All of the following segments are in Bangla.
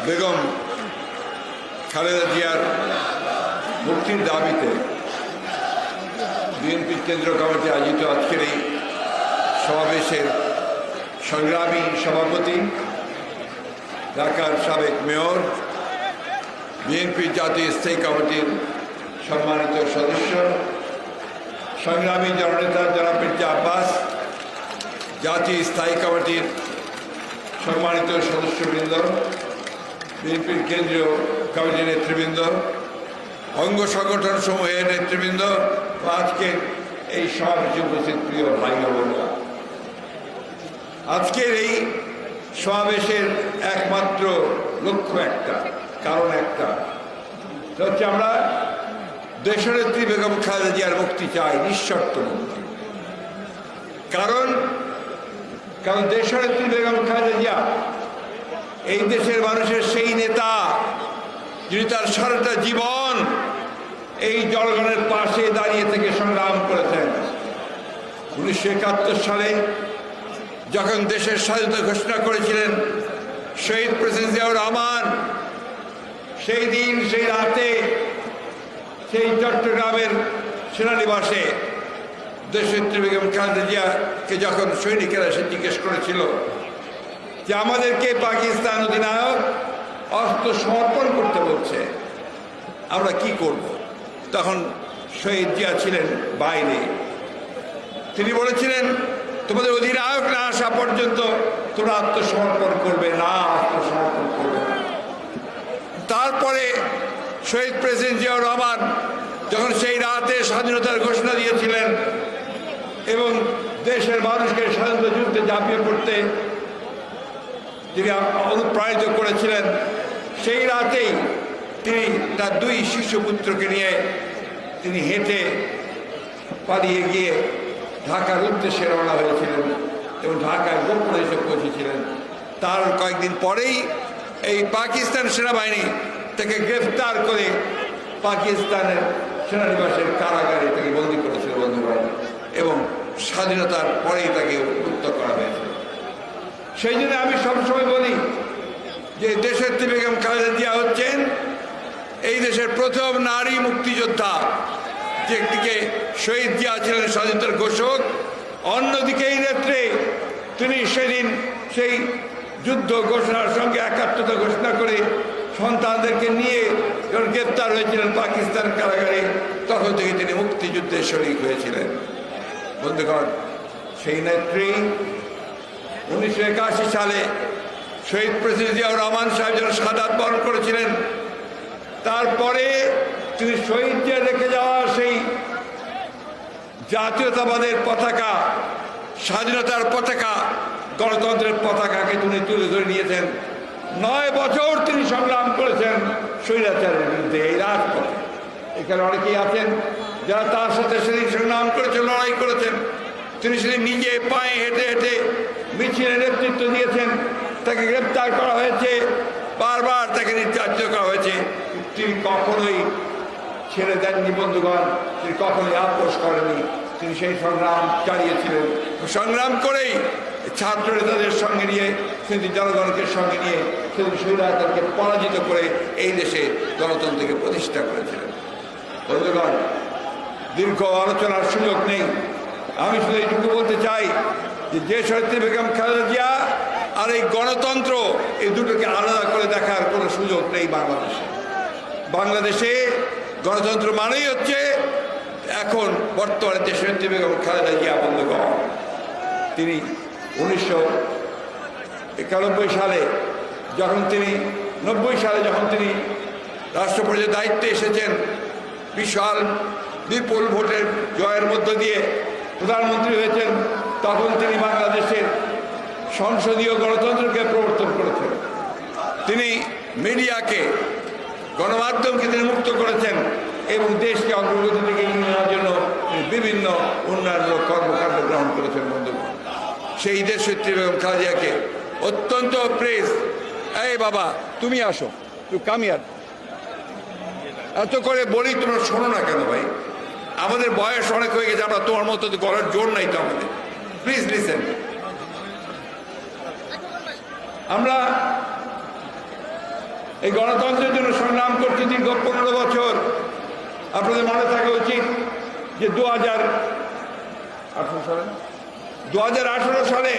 বেগম খালেদা জিয়ার মুক্তির দাবিতে বিএনপির কেন্দ্রীয় কমিটি আয়োজিত আজকের এই সমাবেশের সংগ্রামী সভাপতি, ঢাকার সাবেক মেয়র, বিএনপির জাতীয় স্থায়ী কমিটির সম্মানিত সদস্য, সংগ্রামী জননেতা জনাব মির্জা আব্বাস, জাতীয় স্থায়ী কমিটির সম্মানিত সদস্যবৃন্দ, বিএনপির কেন্দ্রীয় কমিটির নেতৃবৃন্দ, অঙ্গ সংগঠন সমূহের নেতৃবৃন্দ, আজকের এই সমাবেশে উপস্থিত প্রিয় ভাই বোনেরা, আজকের এই সমাবেশের একমাত্র লক্ষ্য একটা, কারণ একটা, হচ্ছে আমরা দেশনেত্রী বেগম খালেদা জিয়ার মুক্তি চাই, নিঃশর্ত মুক্তি। কারণ দেশনেত্রী বেগম খালেদা জিয়া এই দেশের মানুষের সেই নেতা যিনি তার সারাটা জীবন এই জনগণের পাশে দাঁড়িয়ে থেকে সংগ্রাম করেছেন। 1971 সালে যখন দেশের স্বাধীনতা ঘোষণা করেছিলেন শহীদ প্রেসিডেন্ট জিয়াউর রহমান, সেই দিন সেই রাতে সেই চট্টগ্রামের সেনানিবাসে দেশনেত্রী বেগম খালেদা জিয়াকে যখন সৈনিকেরা এসে জিজ্ঞেস করেছিল যে আমাদেরকে পাকিস্তান অধিনায়ক অস্ত্র সমর্পণ করতে বলছে, আমরা কি করব? তখন শহীদ জিয়া ছিলেন বাইরে। তিনি বলেছিলেন তোমাদের অধিনায়ক না আসা পর্যন্ত তোমরা আত্মসমর্পণ করবে না, আত্মসমর্পণ করবে না। তারপরে শহীদ প্রেসিডেন্ট জিয়াউর রহমান যখন সেই রাতে স্বাধীনতার ঘোষণা দিয়েছিলেন এবং দেশের মানুষকে স্বাধীনতা যুদ্ধে ঝাঁপিয়ে পড়তে যিনি অনুপ্রাণিত করেছিলেন, সেই রাতেই তিনি তার 2 শিশুপুত্রকে নিয়ে তিনি হেঁটে পালিয়ে গিয়ে ঢাকার উদ্দেশ্যে রওনা হয়েছিলেন এবং ঢাকায় গোপনে এসে পৌঁছেছিলেন। তার কয়েকদিন পরেই এই পাকিস্তান সেনাবাহিনী তাকে গ্রেফতার করে পাকিস্তানের সেনানিবাসের কারাগারে তাকে বন্দী করেছিল বন্ধুবাহিনী, এবং স্বাধীনতার পরেই তাকে মুক্ত করা হয়েছিল। সেই জন্য আমি সবসময় বলি যে দেশনেত্রী বেগম খালেদা জিয়া হচ্ছেন এই দেশের প্রথম নারী মুক্তিযোদ্ধা। যে একদিকে শহীদ জিয়া ছিলেন স্বাধীনতার ঘোষক, অন্যদিকে এই নেত্রী তিনি সেদিন সেই যুদ্ধ ঘোষণার সঙ্গে একাত্মতা ঘোষণা করে সন্তানদেরকে নিয়ে যখন গ্রেপ্তার হয়েছিলেন পাকিস্তান কারাগারে, তখন থেকে তিনি মুক্তিযুদ্ধে শরিক হয়েছিলেন। বন্ধুগণ, সেই নেত্রী 1981 সালে শহীদ প্রেসিডেন্ট জিয়াউর রহমান সাহেব যখন শাহাদাত বরণ করেছিলেন, তারপরে তিনি শহীদ জিয়া রেখে যাওয়া সেই জাতীয়তাবাদের পতাকা, স্বাধীনতার পতাকা, গণতন্ত্রের পতাকাকে তিনি তুলে ধরে নিয়েছেন। 9 বছর তিনি সংগ্রাম করেছেন স্বৈরাচারের বিরুদ্ধে এই রাজপথে। এখানে অনেকেই আছেন যারা তার সাথে সেদিন সংগ্রাম করেছেন, লড়াই করেছেন। তিনি সেদিন নিজে পায়ে হেঁটে হেঁটে মিছিলের নেতৃত্ব দিয়েছেন, তাকে গ্রেপ্তার করা হয়েছে, বারবার তাকে নির্যাতিত করা হয়েছে। তিনি কখনোই ছেড়ে দেননি বন্ধুগণ, তিনি কখনোই আপোষ করেননি। তিনি সেই সংগ্রাম চালিয়েছিলেন। সংগ্রাম করেই ছাত্র নেতাদের সঙ্গে নিয়ে, সেদিন জনগণকে সঙ্গে নিয়ে সেদিন স্বৈরাচারকে পরাজিত করে এই দেশে গণতন্ত্রকে প্রতিষ্ঠা করেছিলেন। বন্ধুগণ, দীর্ঘ আলোচনার সুযোগ নেই, আমি শুধু এইটুকু বলতে চাই যে দেশনেত্রী বেগম খালেদা জিয়া আর এই গণতন্ত্র, এই দুটোকে আলাদা করে দেখার কোনো সুযোগ নেই বাংলাদেশে। বাংলাদেশে গণতন্ত্র মানেই হচ্ছে এখন বর্তমানে দেশনেত্রী বেগম খালেদা জিয়া। বন্ধুগণ, তিনি 1991 সালে যখন তিনি 90 সালে যখন তিনি রাষ্ট্রপতির দায়িত্বে এসেছেন, বিশাল বিপুল ভোটের জয়ের মধ্য দিয়ে প্রধানমন্ত্রী হয়েছেন, তখন তিনি বাংলাদেশের সংসদীয় গণতন্ত্রকে প্রবর্তন করেছেন। তিনি মিডিয়াকে, গণমাধ্যমকে তিনি মুক্ত করেছেন এবং দেশকে অগ্রগতি দিকে নিয়ে নেওয়ার জন্য বিভিন্ন উন্নয়নমূলক কর্মকাণ্ড গ্রহণ করেছেন। বন্ধুগণ, সেই দেশনেত্রী বেগম খালেদা জিয়াকে অত্যন্ত প্রেস, এই বাবা তুমি আসো, তুই কামিয়ার, এত করে বলি তোমরা শোনো না কেন ভাই? আমাদের বয়স অনেক হয়ে গেছে, আমরা তোমার মতো গলার জোর নাই তো আমাদের। Please listen. আমরা এই গণতন্ত্রের জন্য সংগ্রাম করছি দীর্ঘ 15 বছর। আপনাদের মনে থাকা উচিত যে 2018 সালে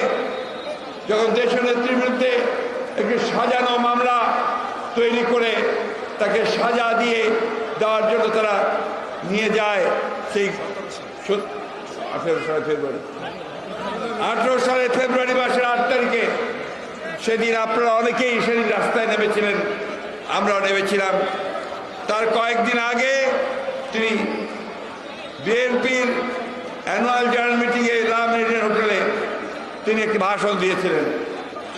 যখন দেশের নেত্রীর বিরুদ্ধে একটি সাজানো মামলা তৈরি করে তাকে সাজা দিয়ে দেওয়ার জন্য তারা নিয়ে যায় সেই 18 সালে ফেব্রুয়ারি মাসের 8 তারিখে। সেদিন আপনারা অনেকেই সেদিন রাস্তায় নেমেছিলেন, আমরাও নেমেছিলাম। তার কয়েকদিন আগে তিনি বিএনপির অ্যানুয়াল জেনারেল মিটিংয়ে রামমেরিডিয়ান হোটেলে তিনি একটি ভাষণ দিয়েছিলেন।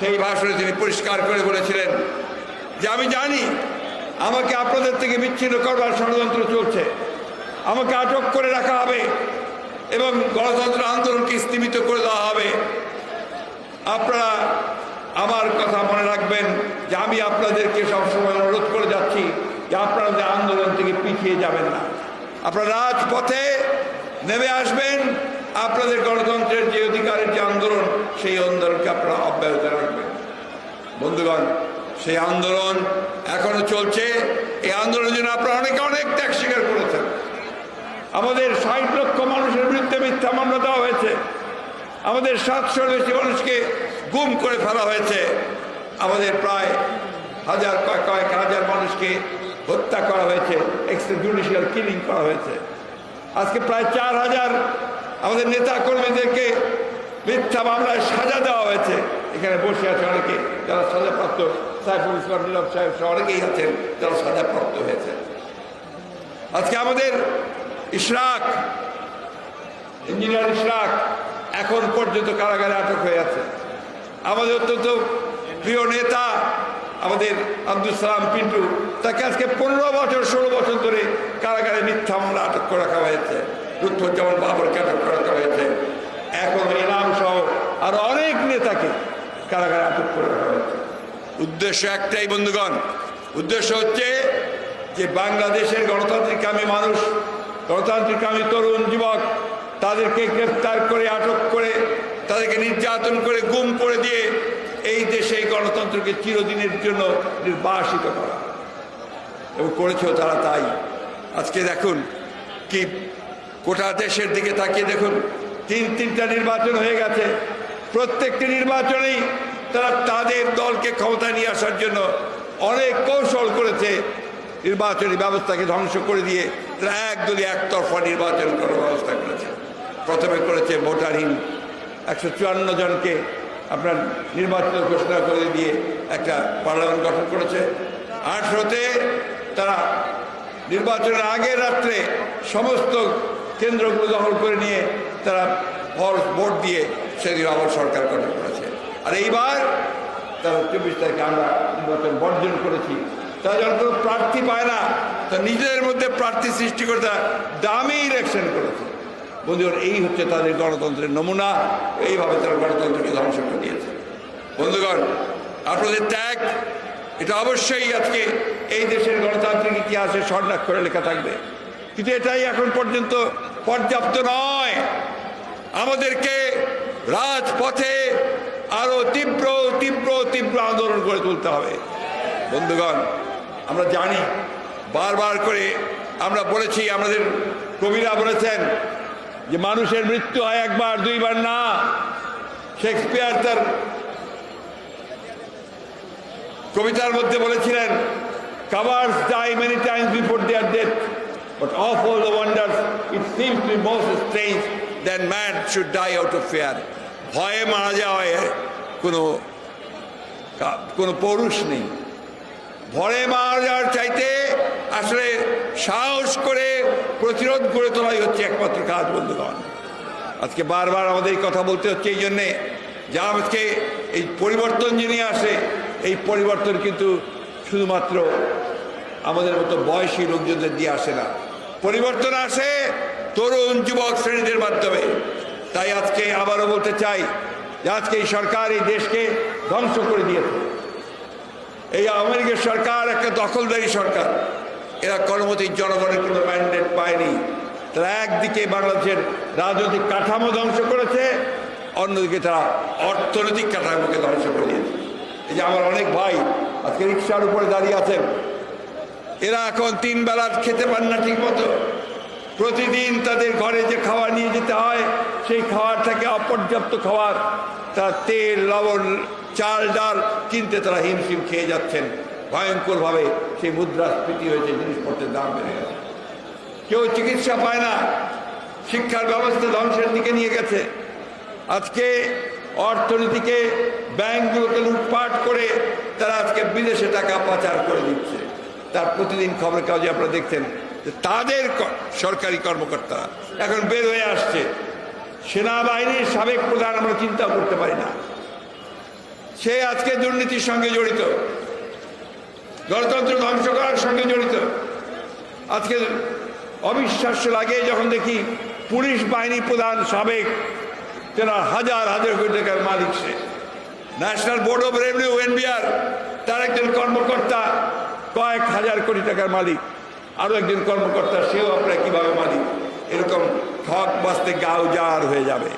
সেই ভাষণে তিনি পরিষ্কার করে বলেছিলেন যে আমি জানি আমাকে আপনাদের থেকে বিচ্ছিন্ন করবার ষড়যন্ত্র চলছে, আমাকে আটক করে রাখা হবে এবং গণতন্ত্র আন্দোলনকে স্তীমিত করে দেওয়া হবে। আপনারা আমার কথা মনে রাখবেন যে আমি আপনাদেরকে সবসময় অনুরোধ করে যাচ্ছি যে আপনারা যে আন্দোলন থেকে পিছিয়ে যাবেন না, আপনারা রাজপথে নেমে আসবেন। আপনাদের গণতন্ত্রের যে অধিকারের যে আন্দোলন, সেই আন্দোলনকে আপনারা অব্যাহত রাখবেন। বন্ধুগণ, সেই আন্দোলন এখনো চলছে। এই আন্দোলনের জন্য আপনারা অনেকে অনেক ত্যাগ স্বীকার করেছেন। আমাদের 60 লক্ষ মানুষের বিরুদ্ধে মিথ্যা মামলা দেওয়া হয়েছে, আমাদের 700-র বেশি মানুষকে গুম করে ফেলা হয়েছে, আমাদের প্রায় কয়েক হাজার মানুষকে হত্যা করা হয়েছে, এক্সট্রা জুডিশিয়াল কিলিং করা হয়েছে। আজকে প্রায় 4000 আমাদের নেতা কর্মীদেরকে মিথ্যা মামলায় সাজা দেওয়া হয়েছে। এখানে বসে আছে অনেকে যারা সাজাপ্রাপ্ত, সাইফুল ইসলাম নীরব সাহেব সহ অনেকেই আছেন যারা সাজাপ্রাপ্ত হয়েছে। আজকে আমাদের ইশরাক, ইঞ্জিনিয়ার ইশরাক এখন পর্যন্ত কারাগারে আটক হয়ে আছে। আমাদের অত্যন্ত প্রিয় নেতা আমাদের আব্দুল সালাম পিন্টু, তাকে আজকে 15-16 বছর ধরে কারাগারে মিথ্যা মামলা আটক করে রাখা হয়েছে। লুৎফুজ্জামান বাবরকে আটক করে রাখা হয়েছে। এখন ইনাম সহ আরো অনেক নেতাকে কারাগারে আটক করে রাখা হয়েছে। উদ্দেশ্য একটাই বন্ধুগণ, উদ্দেশ্য হচ্ছে যে বাংলাদেশের গণতান্ত্রিককামী মানুষ, গণতান্ত্রিককামী তরুণ যুবক, তাদেরকে গ্রেফতার করে আটক করে তাদেরকে নির্যাতন করে গুম করে দিয়ে এই দেশে গণতন্ত্রকে চিরদিনের জন্য নির্বাসিত করা, এবং করেছেও তারা তাই। আজকে দেখুন কি গোটা দেশের দিকে তাকিয়ে দেখুন, 3টা নির্বাচন হয়ে গেছে। প্রত্যেকটি নির্বাচনেই তারা তাদের দলকে ক্ষমতা নিয়ে আসার জন্য অনেক কৌশল করেছে। নির্বাচনী ব্যবস্থাকে ধ্বংস করে দিয়ে তারা একদলীয় একতরফা নির্বাচন করার ব্যবস্থা করেছে। প্রথমে করেছে ভোটারহীন 154 জনকে আপনার নির্বাচিত ঘোষণা করে দিয়ে একটা পার্লামেন্ট গঠন করেছে। 18তে তারা নির্বাচনের আগের রাত্রে সমস্ত কেন্দ্রগুলো দখল করে নিয়ে তারা ভোট দিয়ে সেদিন আবার সরকার গঠন করেছে। আর এইবার তারা 24 তারিখে আমরা নির্বাচন বর্জন করেছি। তারা যখন কোনো প্রার্থী পায় না, তা নিজেদের মধ্যে প্রার্থী সৃষ্টি করে তারা দামি ইলেকশন করেছে। বন্ধুগণ, এই হচ্ছে তাদের গণতন্ত্রের নমুনা। এইভাবে তারা গণতন্ত্রকে ধ্বংস করে দিয়েছে। বন্ধুগণ, আপনাদের ত্যাগ এটা অবশ্যই আজকে এই দেশের গণতান্ত্রিক ইতিহাসে স্বর্ণাক্ষরে লেখা থাকবে, কিন্তু এটাই এখন পর্যন্ত পর্যাপ্ত নয়। আমাদেরকে রাজপথে আরো তীব্র তীব্র তীব্র আন্দোলন করে তুলতে হবে। বন্ধুগণ, আমরা জানি, বারবার করে আমরা বলেছি, আমাদের কবিরা বলেছেন যে মানুষের মৃত্যু হয় একবার, দুইবার না। শেক্সপিয়ার তার কবিতার মধ্যে বলেছিলেন, cowards die many times before their death, but of all the wonders it seems to be most strange that man should die out of fear. ভয়ে মারা যাওয়ায় কোনো পৌরুষ নেই। ভয়ে মারা যাওয়ার চাইতে আসলে সাহস করে প্রতিরোধ গড়ে তোলাই হচ্ছে একমাত্র কাজ। বন্ধুগণ, আজকে বারবার আমাদের এই কথা বলতে হচ্ছে এই জন্যে যে আজকে এই পরিবর্তন যিনি আসে, এই পরিবর্তন কিন্তু শুধুমাত্র আমাদের মতো বয়সী লোকজনদের দিয়ে আসে না, পরিবর্তন আসে তরুণ যুবক শ্রেণীদের মাধ্যমে। তাই আজকে আবারও বলতে চাই যে আজকে এই সরকার এই দেশকে ধ্বংস করে দিয়েছে। এই আমেরিকার সরকার একটা দখলদারি সরকার। এরা কোনোমতেই জনগণের কোনো ম্যান্ডেট পায়নি। তারা একদিকে বাংলাদেশের রাজনৈতিক কাঠামো ধ্বংস করেছে, অন্যদিকে তারা অর্থনৈতিক কাঠামোকে ধ্বংস করে দিয়েছে। এই যে আমার অনেক ভাই আজকে রিক্সার উপরে দাঁড়িয়ে আছেন। এরা এখন 3 বেলা খেতে পান না ঠিক মতো। প্রতিদিন তাদের ঘরে যে খাবার নিয়ে যেতে হয় সেই খাবার থেকে অপর্যাপ্ত খাবার, তার তেল লবণ চাল ডাল কিনতে তারা হিমশিম খেয়ে যাচ্ছেন। ভয়ঙ্করভাবে সেই মুদ্রাস্ফীতি হয়েছে, জিনিসপত্রের দাম বেড়ে গেছে। কেউ চিকিৎসা পায় না, শিক্ষার ব্যবস্থা ধ্বংসের দিকে নিয়ে গেছে। আজকে অর্থনীতিকে ব্যাংকগুলোকে লুটপাট করে তারা আজকে বিদেশে টাকা পাচার করে দিচ্ছে। তার প্রতিদিন খবরের কাগজে আপনারা দেখছেন যে তাদের সরকারি কর্মকর্তা এখন বের হয়ে আসছে। সেনাবাহিনীর সাবেক প্রধান আমরা চিন্তা করতে পারি না, সে আজকে দুর্নীতির সঙ্গে জড়িত, গণতন্ত্র ধ্বংস করার সঙ্গে জড়িত। আজকে অবিশ্বাস্য লাগে যখন দেখি পুলিশ বাহিনী প্রধান সাবেক, যারা হাজার হাজার কোটি টাকার মালিক, সে national board of revenue NBR, তার একজন কর্মকর্তা কয়েক হাজার কোটি টাকার মালিক। আরও একজন কর্মকর্তা, সেও আপনার কিভাবে মালিক। এরকম ঠক বাঁচতে গাও জার হয়ে যাবে।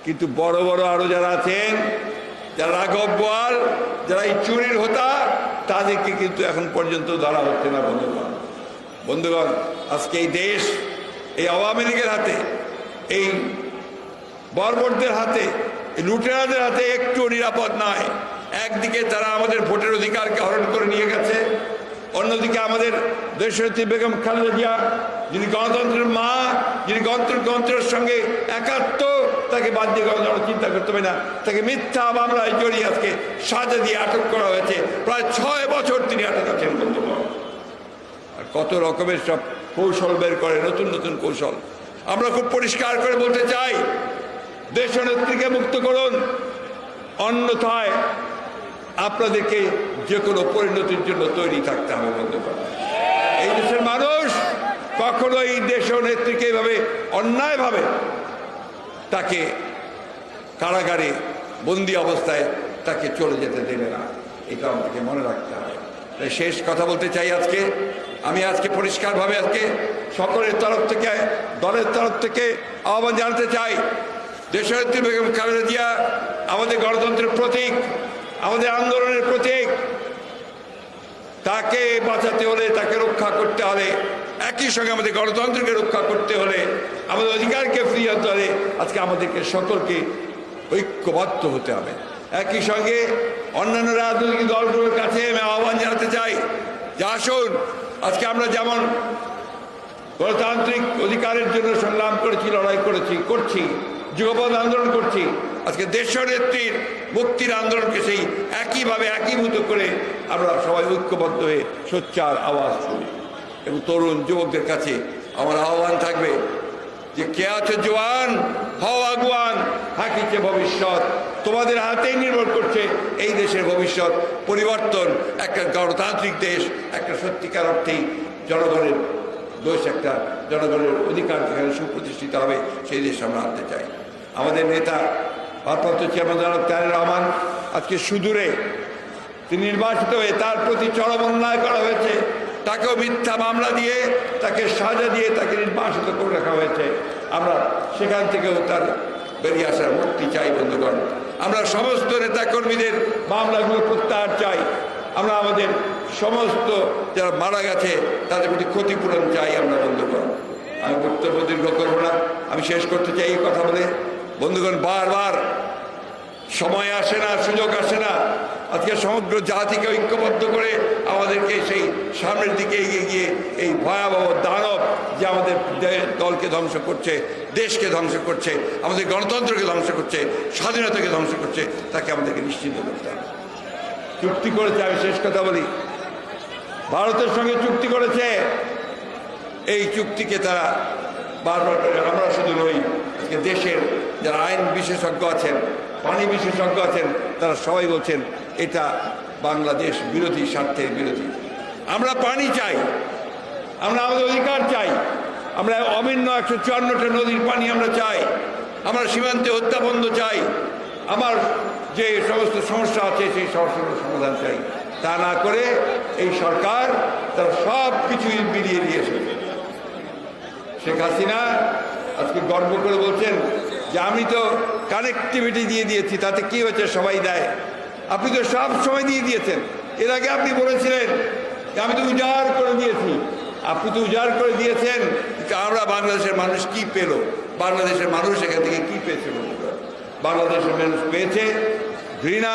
কিন্তু বড় বড় আরো যারা আছেন, যারা রাঘব বোয়াল, যারা এই চুরির হোতা, তাদেরকে কিন্তু এখন পর্যন্ত ধরা হচ্ছে না। বন্ধুগণ, আজকে এই দেশ এই আওয়ামী লীগের হাতে, এই বর্বরদের হাতে, এই লুটেরাদের হাতে একটু নিরাপদ নয়। একদিকে তারা আমাদের ভোটের অধিকারকে হরণ করে নিয়ে গেছে, অন্যদিকে আমাদের দেশনেত্রী বেগম খালেদা জিয়া, যিনি গণতন্ত্রের মা, যিনি গণতন্ত্রের সঙ্গে একাত্ম, তাকে বাদ দিয়ে গণতন্ত্র চিন্তা করতে হবে না। তাকে মিথ্যা মামলায় জড়িয়ে আজকে সাজা দিয়ে আটক করা হয়েছে। প্রায় 6 বছর তিনি আটক আছেন। বন্ধুগণ, আর কত রকমের সব কৌশল বের করে, নতুন নতুন কৌশল। আমরা খুব পরিষ্কার করে বলতে চাই, দেশনেত্রীকে মুক্ত করুন, অন্যথায় আপনাদেরকে যে কোনো পরিণতির জন্য তৈরি থাকতে হবে। বন্ধুগণ, এই দেশের মানুষ কখনো এই দেশনেত্রীকে এভাবে অন্যায়ভাবে তাকে কারাগারে বন্দি অবস্থায় তাকে চলে যেতে দেবে না, এটা আমাদেরকে মনে রাখতে হবে। তাই শেষ কথা বলতে চাই, আমি আজকে পরিষ্কারভাবে আজকে সকলের তরফ থেকে, দলের তরফ থেকে আহ্বান জানাতে চাই, দেশনেত্রী বেগম খালেদা জিয়া আমাদের গণতন্ত্রের প্রতীক, আমাদের আন্দোলনের প্রতীক। তাকে বাঁচাতে হলে, তাকে রক্ষা করতে হলে, একই সঙ্গে আমাদের গণতন্ত্রকে রক্ষা করতে হলে, আমাদের অধিকারকে ফিরিয়ে আনতে হলে আজকে আমাদেরকে সকলকে ঐক্যবদ্ধ হতে হবে। একই সঙ্গে অন্যান্য রাজনৈতিক দলগুলোর কাছে আমি আহ্বান জানাতে চাই যে আসুন, আজকে আমরা যেমন গণতান্ত্রিক অধিকারের জন্য সংগ্রাম করেছি, লড়াই করছি, যুগপৎ আন্দোলন করছি, আজকে দেশনেত্রীর মুক্তির আন্দোলনকে সেই একইভাবে একীভূত করে আমরা সবাই ঐক্যবদ্ধ হয়ে সোচ্চার আওয়াজ করি। এবং তরুণ যুবকদের কাছে আমার আহ্বান থাকবে যে কে আছে জওয়ান, হও আগুয়ান, হাকিছে ভবিষ্যৎ। তোমাদের হাতেই নির্ভর করছে এই দেশের ভবিষ্যৎ পরিবর্তন। একটা গণতান্ত্রিক দেশ, একটা সত্যিকার অর্থেই জনগণের দেশ, একটা জনগণের অধিকার যেখানে সুপ্রতিষ্ঠিত হবে, সেই দেশ আমরা আনতে চাই। আমাদের নেতা ভারপ্রাপ্ত চেয়ারম্যান জনাব তারেক রহমান আজকে সুদূরে তিনি নির্বাচিত হয়ে তার প্রতি চরম অন্যায় করা হয়েছে। তাকেও মিথ্যা মামলা দিয়ে, তাকে সাজা দিয়ে তাকে নির্বাসিত করে রাখা হয়েছে। আমরা সেখান থেকেও তার বেরিয়ে আসার মুক্তি চাই। বন্ধুগণ, আমরা সমস্ত নেতাকর্মীদের মামলাগুলো প্রত্যাহার চাই। আমরা আমাদের সমস্ত যারা মারা গেছে তাদের প্রতি ক্ষতিপূরণ চাই আমরা। বন্ধুগণ, আমি বক্তব্য দীর্ঘ করবো না, আমি শেষ করতে চাই এই কথা বলে। বন্ধুগণ, বারবার সময় আসে না, সুযোগ আসে না। আজকে সমগ্র জাতিকে ঐক্যবদ্ধ করে আমাদেরকে সেই সামনের দিকে এগিয়ে গিয়ে এই ভয়াবহ দানব যে আমাদের দলকে ধ্বংস করছে, দেশকে ধ্বংস করছে, আমাদের গণতন্ত্রকে ধ্বংস করছে, স্বাধীনতাকে ধ্বংস করছে, তাকে আমাদেরকে নিশ্চিন্ত করতে হবে। চুক্তি করেছে, আমি শেষ কথা বলি, ভারতের সঙ্গে চুক্তি করেছে। এই চুক্তিকে তারা বারবার, আমরা শুধু নই, আজকে দেশের যারা আইন বিশেষজ্ঞ আছেন, পানি বিশেষজ্ঞ আছেন, তারা সবাই বলছেন এটা বাংলাদেশ বিরোধী, স্বার্থের বিরোধী। আমরা পানি চাই, আমরা আমাদের অধিকার চাই, আমরা অভিন্ন 154টা নদীর পানি আমরা চাই, আমরা সীমান্তে হত্যা বন্ধ চাই, আমার যে সমস্ত সমস্যা আছে সেই সমস্যার সমাধান চাই। তা না করে এই সরকার তারা সব কিছুই বিলিয়ে দিয়েছে। শেখ হাসিনা আজকে গর্ব করে বলছেন যে আমি তো কানেক্টিভিটি দিয়ে দিয়েছি, তাতে কি হয়েছে, সবাই দেয়। আপনি তো সব সময় দিয়ে দিয়েছেন, এর আগে আপনি বলেছিলেন যে আমি তো উজাড় করে দিয়েছি। আপনি তো উজাড় করে দিয়েছেন, আমরা বাংলাদেশের মানুষ কি পেল? বাংলাদেশের মানুষ এখান থেকে কি পেয়েছে? বাংলাদেশের মানুষ পেয়েছে ঘৃণা,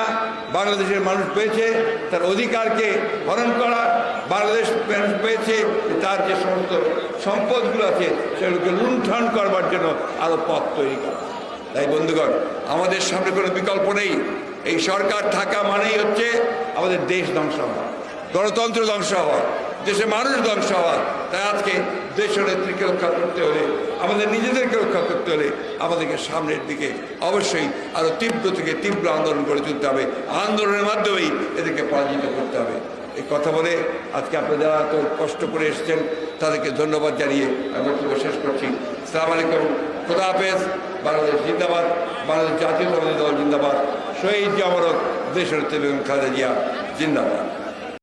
বাংলাদেশের মানুষ পেয়েছে তার অধিকারকে হরণ করা, বাংলাদেশ মানুষ পেয়েছে তার যে সমস্ত সম্পদগুলো আছে সেগুলোকে লুণ্ঠন করবার জন্য আরও পথ তৈরি করা। তাই বন্ধুগণ, আমাদের সামনে কোনো বিকল্প নেই। এই সরকার থাকা মানেই হচ্ছে আমাদের দেশ ধ্বংস হওয়া, গণতন্ত্র ধ্বংস হওয়া, দেশের মানুষ ধ্বংস হওয়া। তাই আজকে দেশের নেত্রীকে রক্ষা করতে হলে, আমাদের নিজেদেরকে রক্ষা করতে হলে আমাদেরকে সামনের দিকে অবশ্যই আরও তীব্র থেকে তীব্র আন্দোলন করে তুলতে হবে। আন্দোলনের মাধ্যমেই এদেরকে পরাজিত করতে হবে। এই কথা বলে আজকে আপনারা যারা এত কষ্ট করে এসেছেন তাদেরকে ধন্যবাদ জানিয়ে আমি বক্তব্য শেষ করছি। আসসালামু আলাইকুম, খোদা হাফেজ। বাংলাদেশ জিন্দাবাদ, বাংলাদেশ জাতীয়তাবাদী দল জিন্দাবাদ, শহীদ জামরক দেশের বেগম খালেদা জিয়া জিন্দাবাদ।